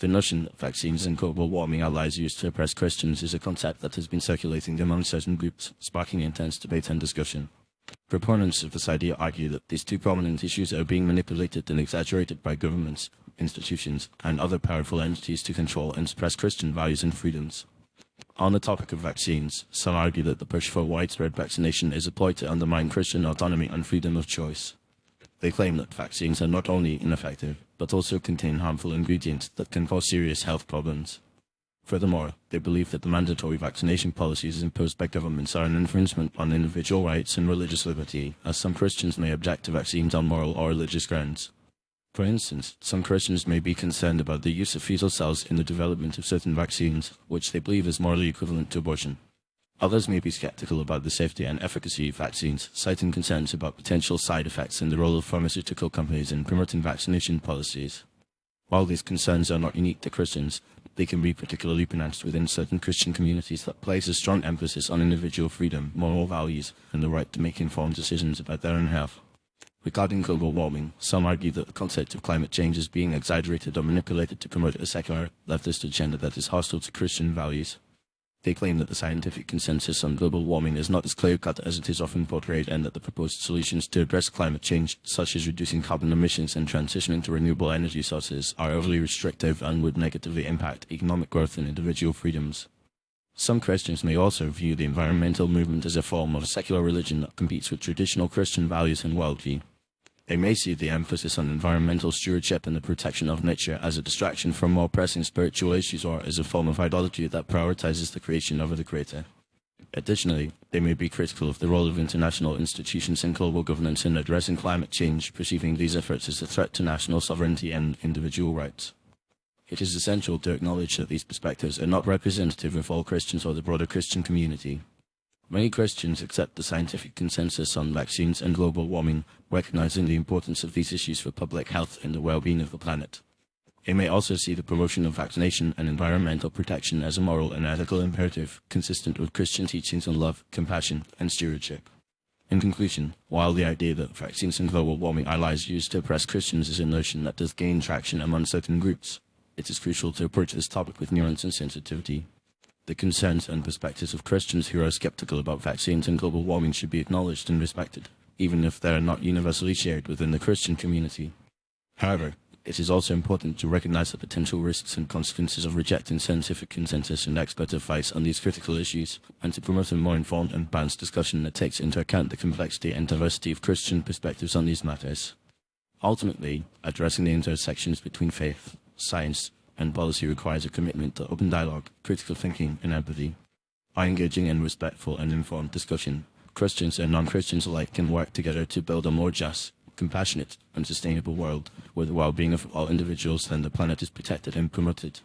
The notion that vaccines and global warming are lies used to oppress Christians is a concept that has been circulating among certain groups, sparking intense debate and discussion. Proponents of this idea argue that these two prominent issues are being manipulated and exaggerated by governments, institutions, and other powerful entities to control and suppress Christian values and freedoms. On the topic of vaccines, some argue that the push for widespread vaccination is a ploy to undermine Christian autonomy and freedom of choice. They claim that vaccines are not only ineffective, but also contain harmful ingredients that can cause serious health problems. Furthermore, they believe that the mandatory vaccination policies imposed by governments are an infringement on individual rights and religious liberty, as some Christians may object to vaccines on moral or religious grounds. For instance, some Christians may be concerned about the use of fetal cells in the development of certain vaccines, which they believe is morally equivalent to abortion. Others may be skeptical about the safety and efficacy of vaccines, citing concerns about potential side effects and the role of pharmaceutical companies in promoting vaccination policies. While these concerns are not unique to Christians, they can be particularly pronounced within certain Christian communities that place a strong emphasis on individual freedom, moral values, and the right to make informed decisions about their own health. Regarding global warming, some argue that the concept of climate change is being exaggerated or manipulated to promote a secular, leftist agenda that is hostile to Christian values. They claim that the scientific consensus on global warming is not as clear-cut as it is often portrayed, and that the proposed solutions to address climate change, such as reducing carbon emissions and transitioning to renewable energy sources, are overly restrictive and would negatively impact economic growth and individual freedoms. Some Christians may also view the environmental movement as a form of secular religion that competes with traditional Christian values and worldview. They may see the emphasis on environmental stewardship and the protection of nature as a distraction from more pressing spiritual issues, or as a form of idolatry that prioritizes the creation over the creator. Additionally, they may be critical of the role of international institutions and global governance in addressing climate change, perceiving these efforts as a threat to national sovereignty and individual rights. It is essential to acknowledge that these perspectives are not representative of all Christians or the broader Christian community. Many Christians accept the scientific consensus on vaccines and global warming, recognizing the importance of these issues for public health and the well-being of the planet. They may also see the promotion of vaccination and environmental protection as a moral and ethical imperative, consistent with Christian teachings on love, compassion, and stewardship. In conclusion, while the idea that vaccines and global warming are lies used to oppress Christians is a notion that does gain traction among certain groups, it is crucial to approach this topic with nuance and sensitivity. The concerns and perspectives of Christians who are skeptical about vaccines and global warming should be acknowledged and respected, even if they are not universally shared within the Christian community. However, it is also important to recognize the potential risks and consequences of rejecting scientific consensus and expert advice on these critical issues, and to promote a more informed and balanced discussion that takes into account the complexity and diversity of Christian perspectives on these matters. Ultimately, addressing the intersections between faith, science, and policy requires a commitment to open dialogue, critical thinking, and empathy. By engaging in respectful and informed discussion, Christians and non-Christians alike can work together to build a more just, compassionate, and sustainable world where the well-being of all individuals and the planet is protected and promoted.